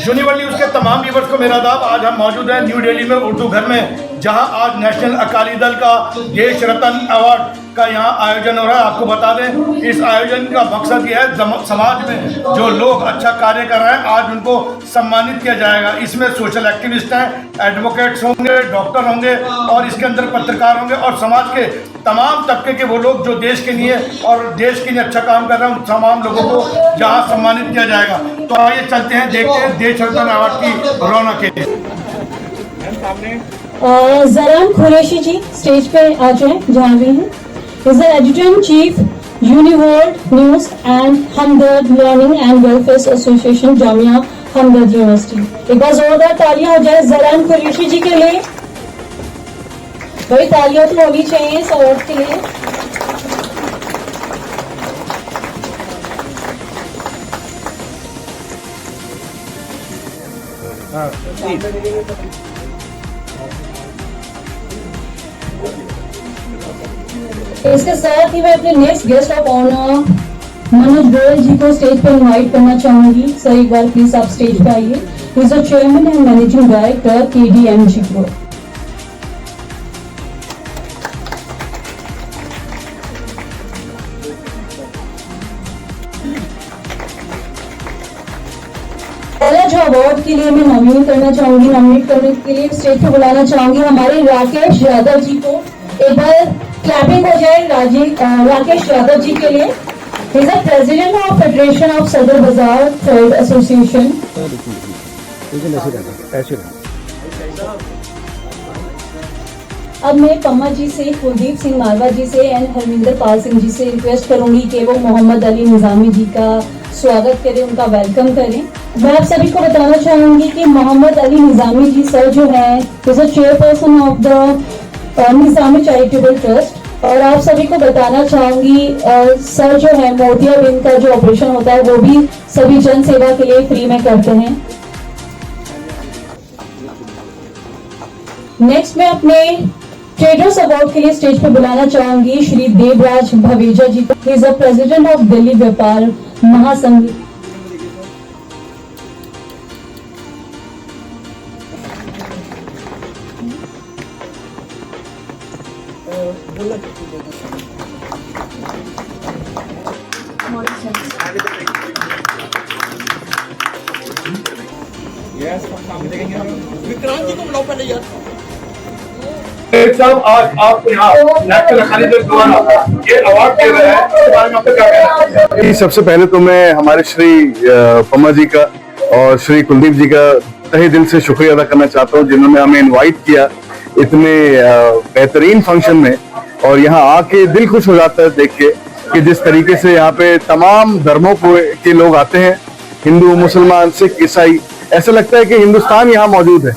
Universe news के तमाम viewers को मेरा आदाब। आज हम मौजूद हैं न्यू दिल्ली में उर्दू घर में, जहां आज नेशनल अकाली दल का देश रत्न अवार्ड का यहाँ आयोजन हो रहा है। आपको बता दें, इस आयोजन का मकसद ये है समाज में जो लोग अच्छा कार्य कर रहे हैं आज उनको सम्मानित किया जाएगा। इसमें सोशल एक्टिविस्ट हैं, एडवोकेट्स होंगे, डॉक्टर होंगे और इसके अंदर पत्रकार होंगे और समाज के तमाम तबके के वो लोग जो देश के लिए और देश के लिए अच्छा काम कर रहे हैं उन तमाम लोगों को जहाँ सम्मानित किया जाएगा। तो आइए चलते हैं, देखते हैं देश रत्न अवार्ड की रौनक के लिए। जरान कुरैशी जी स्टेज पे आ जाए जहाँ भी हैं। Is the editor in chief Uniworld News and Hamdard learning and welfare association Jamia Hamdard university. एक बार जोरदार तालियां हो जाए जरान कुरैशी जी के लिए। भाई तालियां तो होनी चाहिए इस अवार्ड के लिए। इसके साथ ही मैं अपने next guest of honour Manoj Goyal ji को स्टेज पर इनवाइट करना चाहूंगी। सर एक बार प्लीज आप स्टेज पे आइए। Is the chairman and managing director KDMG group. पहला जो अवार्ड के लिए मैं नॉमिनेट करने के लिए स्टेज पे बुलाना चाहूंगी हमारे राकेश यादव जी को। एक बार क्लैपिंग हो जाए राकेश यादव जी के लिए। He is the president of federation of सदर बाजार ट्रेड एसोसिएशन। अब मैं पम्मा जी से, कुलदीप सिंह मारवा जी से एंड हरमिंदर पाल सिंह जी से रिक्वेस्ट करूंगी कि वो मोहम्मद अली निजामी जी का स्वागत करें, उनका वेलकम करें। मैं आप सभी को बताना चाहूंगी कि मोहम्मद अली निजामी जी सर जो है is the chairperson of the Nizami charitable trust. और आप सभी को बताना चाहूंगी सर जो है मोतियाबिंद का जो ऑपरेशन होता है वो भी सभी जन सेवा के लिए फ्री में करते हैं। नेक्स्ट मैं अपने ट्रेडर्स अवार्ड के लिए स्टेज पे बुलाना चाहूंगी श्री देवराज भवेजा जी को। Is the president of Delhi व्यापार महासंघ। विक्रांत जी को बुलाओ पहले यार। साहब आज आपको यहाँ नेशनल अकाली दल द्वारा ये अवार्ड दे रहे हैं, इसके बारे में आपका क्या कहना है? सबसे पहले तो मैं हमारे श्री पम्मा जी का और श्री कुलदीप जी का तहे दिल से शुक्रिया अदा करना चाहता हूँ जिन्होंने हमें इनवाइट किया इतने बेहतरीन फंक्शन में। और यहाँ आके दिल खुश हो जाता है देख के कि जिस तरीके से यहाँ पे तमाम धर्मों के लोग आते हैं, हिंदू, मुसलमान, सिख, ईसाई, ऐसा लगता है कि हिंदुस्तान यहाँ मौजूद है।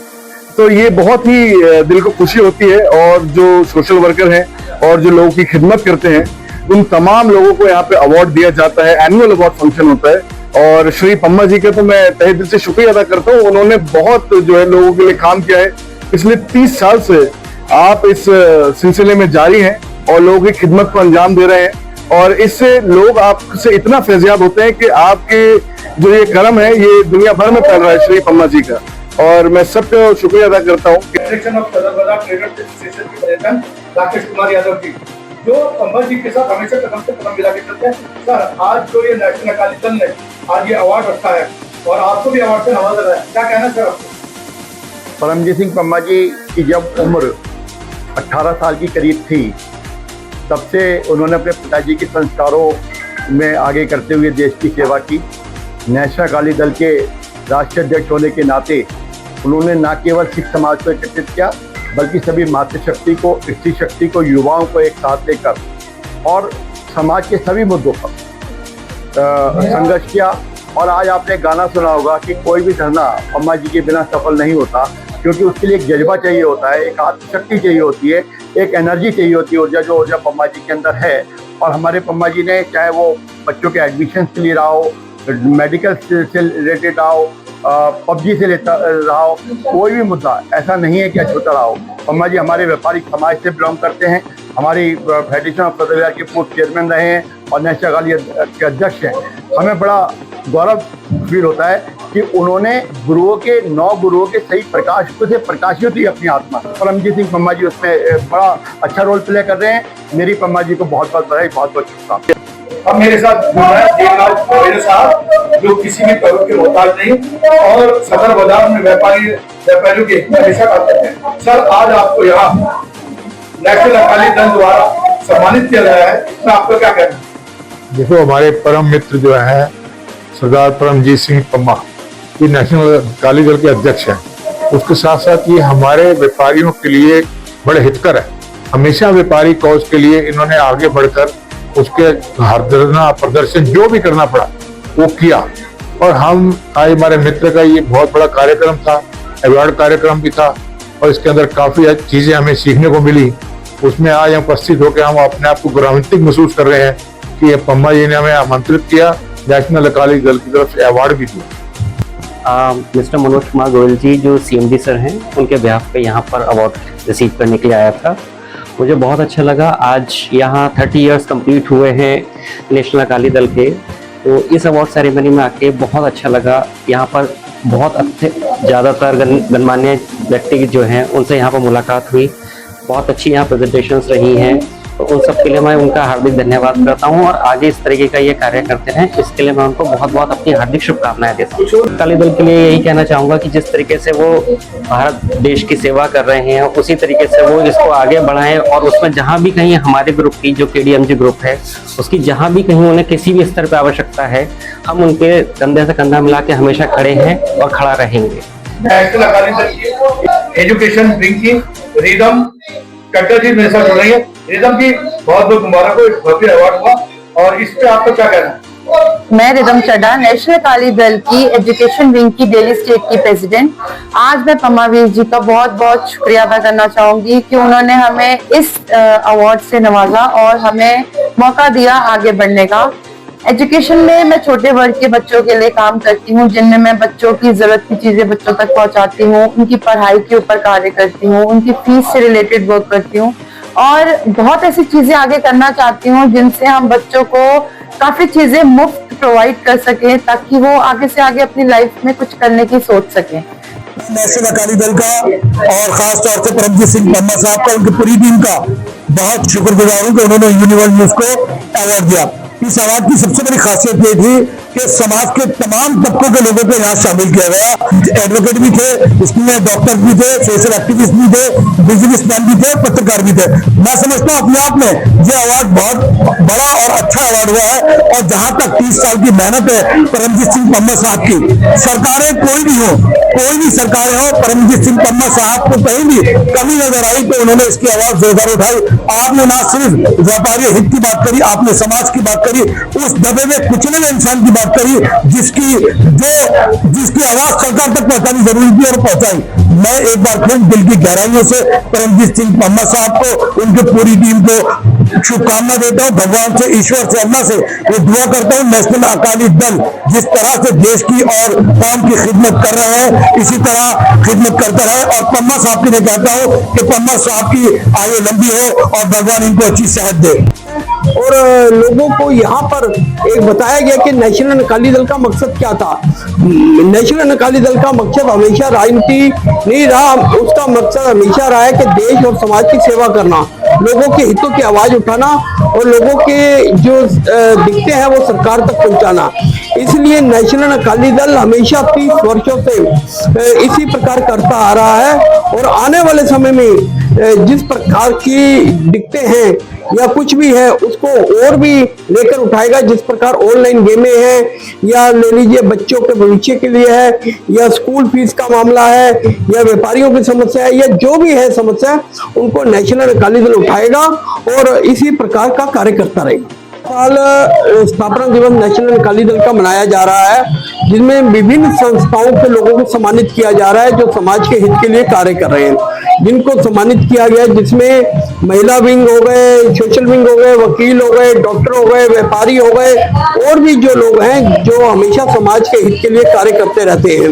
तो ये बहुत ही दिल को खुशी होती है। और जो सोशल वर्कर हैं और जो लोगों की खिदमत करते हैं उन तमाम लोगों को यहाँ पे अवार्ड दिया जाता है। एनुअल अवार्ड फंक्शन होता है और श्री पम्मा जी का तो मैं तहे दिल से शुक्रिया अदा करता हूँ। उन्होंने बहुत जो है लोगों के लिए काम किया है। पिछले 30 साल से आप इस सिलसिले में जारी हैं और लोगों की खिदमत को अंजाम दे रहे हैं और इससे लोग आपसे इतना फैज़याब होते हैं कि आपके जो ये कर्म है ये दुनिया भर में फैल रहा है श्री पम्मा जी का। और मैं सबको शुक्रिया अदा करता हूँ। फेडरेशन ऑफ सदर बाजार ट्रेडर्स एसोसिएशन के प्रेसिडेंट राकेश कुमार यादव जी जो पम्मा जी के साथ हमेशा कदम से कदम मिला के चलते हैं। सर आज जो ये नेशनल अकाली दल ने आज ये अवार्ड रखा है और आपको भी अवार्ड से नवाजा रहा है, क्या कहना सर आपको? परमजीत सिंह पम्मा जी की जब उम्र 18 साल की करीब थी तब से उन्होंने अपने पिताजी के संस्कारों में आगे करते हुए देश की सेवा की। नेशनल अकाली दल के राष्ट्रीय अध्यक्ष होने के नाते उन्होंने न केवल सिख समाज को एकत्रित किया बल्कि सभी मातृशक्ति को, स्त्री शक्ति को, युवाओं को एक साथ लेकर और समाज के सभी मुद्दों पर संघर्ष किया। और आज आपने गाना सुना होगा कि कोई भी धरना पम्मा जी के बिना सफल नहीं होता, क्योंकि उसके लिए एक जज्बा चाहिए होता है, एक आत्मशक्ति चाहिए होती है, एक एनर्जी चाहिए होती है, ऊर्जा, जो ऊर्जा पम्मा जी के अंदर है। और हमारे पम्मा जी ने चाहे वो बच्चों के एडमिशन के लिए रहा हो, मेडिकल से रिलेटेड रहा हो, पबजी से लेता रहा हो, कोई भी मुद्दा ऐसा नहीं है कि अछूता रहा हो। पम्मा जी हमारे व्यापारिक समाज से बिलोंग करते हैं, हमारी फेडरेशन ऑफ सदर बाजार के पूर्व चेयरमैन रहे हैं और नेशनल अकाली के अध्यक्ष हैं। हमें बड़ा गौरव फील होता है कि उन्होंने गुरुओं के 9 गुरुओं के सही प्रकाश को से प्रकाशित हुई अपनी आत्मा। परमजीत सिंह पम्मा जी उसमें बड़ा अच्छा रोल प्ले कर रहे हैं। मेरी पम्मा जी को बहुत बहुत बधाई, बहुत बहुत शुभकामनाएं। अब मेरे साथ देवराज मेरे साथ जो किसी भी करोड़ के मोहताज नहीं और सदर बाजार में व्यापारियों के हमेशा आते हैं। सर, आज आपको यहाँ नेशनल अकाली दल द्वारा सम्मानित किया गया है, इसमें आपका क्या कहना है? देखो, हमारे परम मित्र जो है सरदार परमजीत सिंह पम्मा, ये नेशनल अकाली दल के अध्यक्ष हैं। उसके साथ साथ ये हमारे व्यापारियों के लिए बड़े हितकर है। हमेशा व्यापारी कॉज के लिए इन्होंने आगे बढ़कर उसके धरना प्रदर्शन जो भी करना पड़ा वो किया। और हम आज हमारे मित्र का ये बहुत बड़ा कार्यक्रम था, अवार्ड कार्यक्रम भी था और इसके अंदर काफी चीजें हमें सीखने को मिली। उसमें आज हम उपस्थित होकर हम अपने आप को गौरवान्वित महसूस कर रहे हैं कि पम्मा जी ने हमें आमंत्रित किया, नेशनल अकाली दल की तरफ से अवार्ड भी दिया। मिस्टर मनोज कुमार गोयल जी जो सीएमडी सर हैं, उनके बिहाफ पे यहाँ पर अवार्ड रिसीव करने के लिए आया था। मुझे बहुत अच्छा लगा। आज यहाँ 30 इयर्स कंप्लीट हुए हैं नेशनल अकाली दल के, तो इस अवार्ड सेरेमनी में आके बहुत अच्छा लगा। यहाँ पर बहुत अच्छे ज़्यादातर गणमान्य व्यक्ति जो हैं उनसे यहाँ पर मुलाकात हुई। बहुत अच्छी यहाँ प्रेजेंटेशंस रही हैं, तो उन सब के लिए मैं उनका हार्दिक धन्यवाद करता हूँ और आगे इस तरीके का ये कार्य करते रहें, इसके लिए मैं उनको बहुत बहुत अपनी हार्दिक शुभकामनाएं देता हूँ। अकाली दल के लिए यही कहना चाहूँगा कि जिस तरीके से वो भारत देश की सेवा कर रहे हैं उसी तरीके से वो इसको आगे बढ़ाएं और उसमें जहाँ भी कहीं हमारे ग्रुप की जो KDMG ग्रुप है उसकी जहाँ भी कहीं उन्हें किसी भी स्तर पर आवश्यकता है, हम उनके कंधे से कंधा मिला के हमेशा खड़े हैं और खड़ा रहेंगे। नेशनल अकाली दल की एजुकेशन विंग की रिदम कट्टर जी मेरे साथ हो रही है। रिदम जी, बहुत बहुत मुबारक हो, इस भव्य अवार्ड हुआ और इस पे आपको क्या कहना है? मैं रिदम चड्ढा, नेशनल अकाली दल की एजुकेशन विंग की दिल्ली स्टेट की प्रेसिडेंट। आज मैं पम्मा वीर जी का बहुत बहुत शुक्रिया अदा करना चाहूंगी कि उन्होंने हमें इस अवार्ड से नवाजा और हमें मौका दिया आगे बढ़ने का। एजुकेशन में मैं छोटे वर्ग के बच्चों के लिए काम करती हूँ, जिनमें मैं बच्चों की जरूरत की चीजें बच्चों तक पहुँचाती हूँ, उनकी पढ़ाई के ऊपर कार्य करती हूँ, उनकी फीस से रिलेटेड वर्क करती हूँ और बहुत ऐसी चीजें आगे करना चाहती हूँ जिनसे हम बच्चों को काफी चीजें मुफ्त प्रोवाइड कर सकें ताकि वो आगे से आगे अपनी लाइफ में कुछ करने की सोच सकें। नेशनल अकाली दल का और खास तौर से परमजीत सिंह पम्मा साहब का, उनकी पूरी टीम का बहुत शुक्रगुजार हूँ कि उन्होंने यूनिवर्सल न्यूज को अवार्ड दिया। इस अवार्ड की सबसे बड़ी खासियत ये थी कि समाज के तमाम तबकों के लोगों को यहाँ शामिल किया गया। एडवोकेट भी थे, इसमें डॉक्टर भी थे, सोशल एक्टिविस्ट भी थे, बिजनेसमैन भी थे, पत्रकार भी थे। मैं समझता हूँ अपने आप में ये अवार्ड बहुत बड़ा और अच्छा अवार्ड हुआ है। और जहां तक 30 साल की मेहनत है परमजीत सिंह पम्मा साहब की, सरकारें कोई भी हो, कोई भी सरकारें हो, परमजीत सिंह पम्मा साहब को कहीं भी कमी नजर आई तो उन्होंने इसकी आवाज जोरदार उठाई। आपने ना सिर्फ व्यापारी हित की बात करी, आपने समाज की बात करी, उस दबे में कुचले हुए इंसान की बात करी जिसकी आवाज सरकार तक पहुंचानी जरूरी थी और पहुंचाई। मैं एक बार फिर दिल की गहराइयों से परमजीत सिंह पम्मा साहब को, उनकी पूरी टीम को शुभकामना देता हूँ। भगवान से, ईश्वर से, अल्लाह से ये दुआ करता हूँ नेशनल अकाली दल जिस तरह से देश की और कौम की खिदमत कर रहे हैं इसी तरह खिदमत करता रहे। और पम्मा साहब के लिए कहता हूँ कि पम्मा साहब की आयु लंबी हो और भगवान इनको अच्छी सेहत दे। और लोगों को यहाँ पर एक बताया गया कि नेशनल अकाली दल का मकसद क्या था। नेशनल अकाली दल का मकसद हमेशा राजनीति नहीं रहा, उसका मकसद हमेशा रहा है कि देश और समाज की सेवा करना, लोगों के हितों की आवाज उठाना और लोगों के जो दिखते हैं वो सरकार तक पहुंचाना। इसलिए नेशनल अकाली दल हमेशा 30 वर्षों से इसी प्रकार करता आ रहा है और आने वाले समय में जिस प्रकार की दिखते हैं या कुछ भी है उसको और भी लेकर उठाएगा। जिस प्रकार ऑनलाइन गेमें हैं या ले लीजिए बच्चों के भविष्य के लिए है या स्कूल फीस का मामला है या व्यापारियों की समस्या है या जो भी है समस्या, उनको नेशनल अकाली दल उठाएगा और इसी प्रकार का कार्य करता रहेगा। साल स्थापना दिवस नेशनल अकाली दल का मनाया जा रहा है, जिसमें विभिन्न संस्थाओं के लोगों को सम्मानित किया जा रहा है जो समाज के हित के लिए कार्य कर रहे हैं। जिनको सम्मानित किया गया जिसमें महिला विंग हो गए, सोशल विंग हो गए, वकील हो गए, डॉक्टर हो गए, व्यापारी हो गए और भी जो लोग हैं जो हमेशा समाज के हित के लिए कार्य करते रहते हैं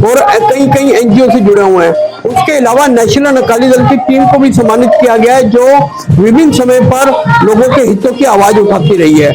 और कई कई NGO से जुड़े हुए हैं। उसके अलावा नेशनल अकाली दल की टीम को भी सम्मानित किया गया है जो विभिन्न समय पर लोगों के हितों की आवाज उठाती रही है।